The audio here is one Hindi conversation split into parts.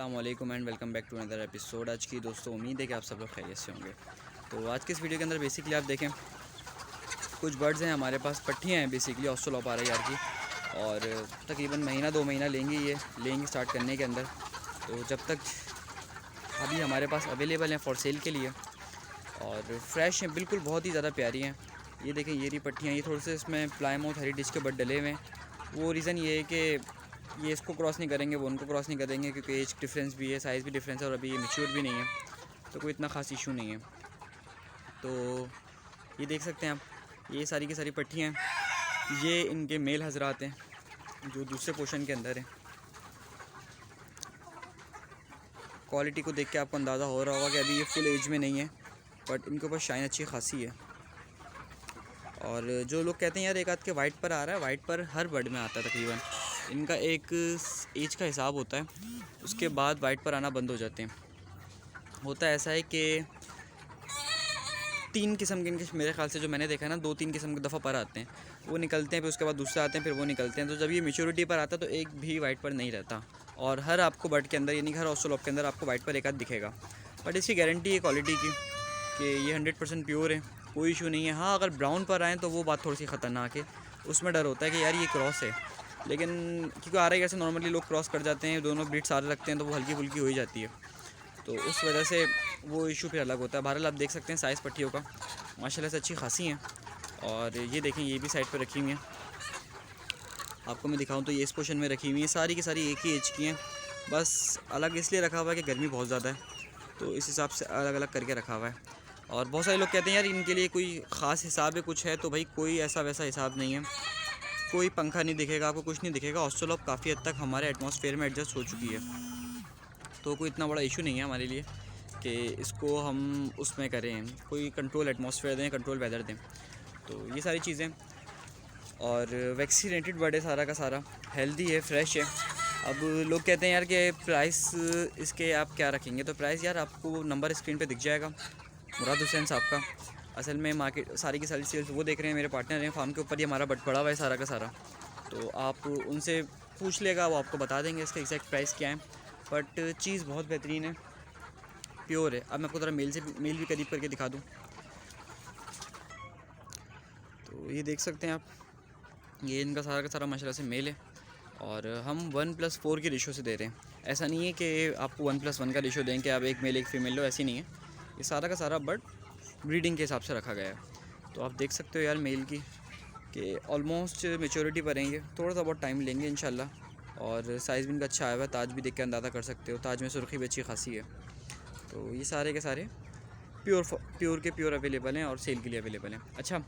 अस्सलामुअलैकुम and welcome back to another episode. आज की दोस्तों उम्मीद है कि आप सब लोग खैरियत से होंगे। तो आज के इस वीडियो के अंदर बेसिकली आप देखें कुछ बर्ड्स हैं हमारे पास, पट्टियाँ हैं बेसिकली ऑस्ट्रेलोपारा की, और तकरीबन महीना 2 महीना लेंगी स्टार्ट करने के अंदर। तो जब तक अभी हमारे पास अवेलेबल हैं फॉर सेल के लिए और फ्रेश हैं, बिल्कुल बहुत ही ज़्यादा प्यारी हैं। ये देखें, ये रही पट्टियाँ। ये थोड़े से इसमें प्लाईमाउथ हेरिटेज के बर्ड डले हुए हैं। वो रीज़न ये है कि ये इसको क्रॉस नहीं करेंगे, वो उनको क्रॉस नहीं करेंगे, क्योंकि एज डिफरेंस भी है, साइज़ भी डिफरेंस है, और अभी ये मैच्योर भी नहीं है, तो कोई इतना ख़ास इशू नहीं है। तो ये देख सकते हैं आप, ये सारी की सारी पट्टियाँ हैं। ये इनके मेल हजरात हैं जो दूसरे पोर्शन के अंदर हैं। क्वालिटी को देख के आपको अंदाज़ा हो रहा होगा कि अभी ये फुल एज में नहीं है, बट इनके ऊपर शाइन अच्छी खासी है। और जो लोग कहते हैं यार एक आध के वाइट पर आ रहा है, वाइट पर हर बर्ड में आता है तकरीबन। इनका एक एज का हिसाब होता है, उसके बाद वाइट पर आना बंद हो जाते हैं। होता ऐसा है कि 3 किस्म के इनके, मेरे ख्याल से जो मैंने देखा है ना, 2-3 किस्म के दफ़ा पर आते हैं, वो निकलते हैं, फिर उसके बाद दूसरे आते हैं, फिर वो निकलते हैं। तो जब ये मैच्योरिटी पर आता है तो एक भी वाइट पर नहीं रहता, और हर आपको बर्ड के अंदर, यानी हर ऑस्ट्रेलोप के अंदर आपको वाइट पर एक आध दिखेगा। बट इसकी गारंटी है क्वालिटी की कि ये 100% प्योर है, कोई इशू नहीं है। हाँ, अगर ब्राउन पर आएँ तो वो बात थोड़ी सी ख़तरनाक है, उसमें डर होता है कि यार ये क्रॉस है। लेकिन क्योंकि आ रहा है ऐसे नॉर्मली लोग क्रॉस कर जाते हैं, दोनों ब्रीड सारे रखते हैं, तो वो हल्की फुल्की हो ही जाती है, तो उस वजह से वो इशू फिर अलग होता है। बहरहाल आप देख सकते हैं साइज़ पट्टियों का माशाल्लाह से अच्छी खासी हैं। और ये देखें, ये भी साइड पर रखी हुई हैं। आपको मैं दिखाऊं तो ये इस पोर्शन में रखी हुई हैं, सारी की सारी एक ही एज की हैं, बस अलग इसलिए रखा हुआ है कि गर्मी बहुत ज़्यादा है, तो इस हिसाब से अलग अलग करके रखा हुआ है। और बहुत सारे लोग कहते हैं यार इनके लिए कोई ख़ास हिसाब है, कुछ है, तो भाई कोई ऐसा वैसा हिसाब नहीं है। कोई पंखा नहीं दिखेगा आपको, कुछ नहीं दिखेगा। ऑस्ट्रेलोप काफ़ी हद तक हमारे एटमॉस्फेयर में एडजस्ट हो चुकी है, तो कोई इतना बड़ा इशू नहीं है हमारे लिए कि इसको हम उसमें करें, कोई कंट्रोल एटमॉस्फेयर दें, कंट्रोल वेदर दें। तो ये सारी चीज़ें, और वैक्सीनेटेड बर्ड है सारा का सारा, हेल्दी है, फ्रेश है। अब लोग कहते हैं यार कि प्राइस इसके आप क्या रखेंगे, तो प्राइस यार आपको नंबर स्क्रीन पे दिख जाएगा, मुराद हुसैन साहब का। असल में मार्केट सारी की सारी सेल्स वो देख रहे हैं, मेरे पार्टनर हैं फार्म के ऊपर, ही हमारा बट पड़ा हुआ है सारा का सारा। तो आप उनसे पूछ लेगा, वो आपको बता देंगे इसका एग्जैक्ट प्राइस क्या है। बट चीज़ बहुत बेहतरीन है, प्योर है। अब मैं आपको ज़रा मेल भी करीब करके दिखा दूँ, तो ये देख सकते हैं आप, ये इनका सारा का सारा माशाल्लाह से मेल है, और हम 1+4 की रेशो से दे रहे हैं। ऐसा नहीं है कि आपको 1+1 का रेशो दें कि आप एक मेल एक फ़ीमेल लो, ऐसी नहीं है। ये सारा का सारा बर्ड ब्रीडिंग के हिसाब से रखा गया है। तो आप देख सकते हो यार मेल की कि ऑलमोस्ट मैच्योरिटी पर रहेंगे, थोड़ा सा बहुत टाइम लेंगे इंशाल्लाह। और साइज़ भी इनका अच्छा आया हुआ है, ताज भी देख के अंदाज़ा कर सकते हो, ताज में सुर्खी भी अच्छी खासी है। तो ये सारे के सारे प्योर के प्योर अवेलेबल हैं और सेल के लिए अवेलेबल हैं। अच्छा,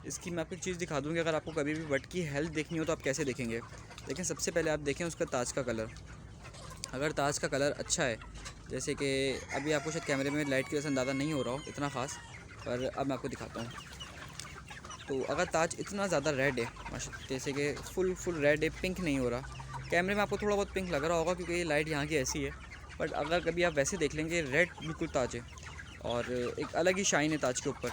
इसकी मैं आपको एक चीज़ दिखा दूँ कि अगर आपको कभी भी बर्ड की हेल्थ देखनी हो तो आप कैसे देखेंगे। देखें, सबसे पहले आप देखें उसका ताज का कलर। अगर ताज का कलर अच्छा है, जैसे कि अभी आपको शायद कैमरे में लाइट की वजह से अंदाज़ा नहीं हो रहा हो इतना ख़ास, पर अब मैं आपको दिखाता हूँ। तो अगर ताज इतना ज़्यादा रेड है, जैसे कि फुल रेड है, पिंक नहीं हो रहा, कैमरे में आपको थोड़ा बहुत पिंक लग रहा होगा क्योंकि ये लाइट यहाँ की ऐसी है, बट अगर कभी आप वैसे देख लेंगे, रेड बिल्कुल ताज है और एक अलग ही शाइन है ताज के ऊपर,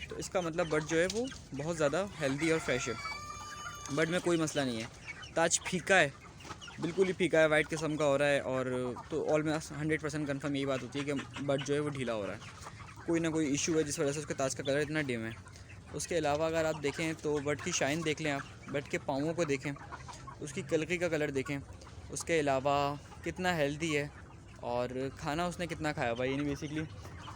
तो इसका मतलब बर्ड जो है वो बहुत ज़्यादा हेल्दी और फ्रेश है। बर्ड में कोई मसला नहीं है। ताज फीका है, बिल्कुल ही फीका है, वाइट किस्म का हो रहा है, और तो ऑलमोस्ट 100% कन्फर्म यही बात होती है कि बर्ड जो है वो ढीला हो रहा है, कोई ना कोई इशू है जिस वजह से उसके ताज का कलर इतना डिम है। उसके अलावा अगर आप देखें तो बर्ड की शाइन देख लें, आप बर्ड के पाँवों को देखें, उसकी कलकी का कलर देखें, उसके अलावा कितना हेल्दी है और खाना उसने कितना खाया हुआ है। यानी बेसिकली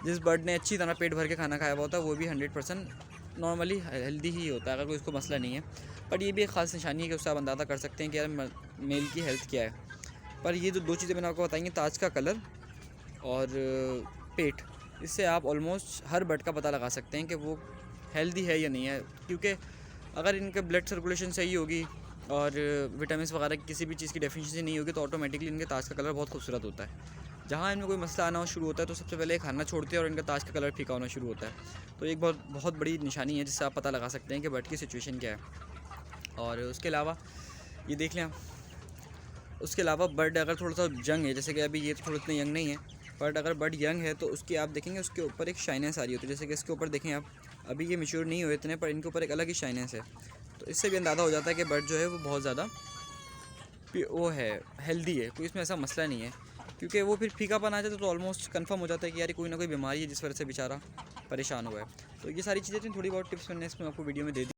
जिस बर्ड ने अच्छी तरह पेट भर के खाना खाया हुआ होता है वो भी 100% नॉर्मली हेल्दी ही होता है, अगर कोई उसको मसला नहीं है। पर ये भी एक ख़ास निशानी है कि उससे आप अंदाज़ा कर सकते हैं कि यार मेल की हेल्थ क्या है। पर ये जो 2 चीज़ें मैंने आपको बताई हैं, ताज का कलर और पेट, इससे आप ऑलमोस्ट हर बर्ड का पता लगा सकते हैं कि वो हेल्दी है या नहीं है। क्योंकि अगर इनका ब्लड सर्कुलेशन सही होगी और विटामिन वगैरह की किसी भी चीज़ की डेफिशिएंसी नहीं होगी, तो ऑटोमेटिकली इनके ताज का कलर बहुत खूबसूरत होता है। जहाँ इनमें कोई मसला आना शुरू होता है तो सबसे पहले खाना छोड़ते हैं और इनका ताज का कलर फीका होना शुरू होता है। तो एक बहुत बड़ी निशानी है जिससे आप पता लगा सकते हैं कि बर्ड की सिचुएशन क्या है। और उसके अलावा ये देख लें आप, उसके अलावा बर्ड अगर थोड़ा सा यंग है, जैसे कि अभी ये थोड़ा इतना यंग नहीं है, बट अगर बर्ड यंग है तो उसकी आप देखेंगे उसके ऊपर एक शाइनेस आ रही होती है। जैसे कि इसके ऊपर देखें आप, अभी ये मैच्योर नहीं हुए इतने, पर इनके ऊपर एक अलग ही शाइनेस है। तो इससे भी अंदाज़ा हो जाता है कि बर्ड जो है वो बहुत ज़्यादा वो है, हेल्दी है, कोई इसमें ऐसा मसला नहीं है। क्योंकि वो फिर फीकापन आ जाता तो ऑलमोस्ट कंफर्म हो जाता है कि यार कोई ना कोई बीमारी है जिस वजह से बेचारा परेशान हुआ है। तो ये सारी चीज़ें थी, थोड़ी बहुत टिप्स मैंने इसमें आपको वीडियो में दे दी।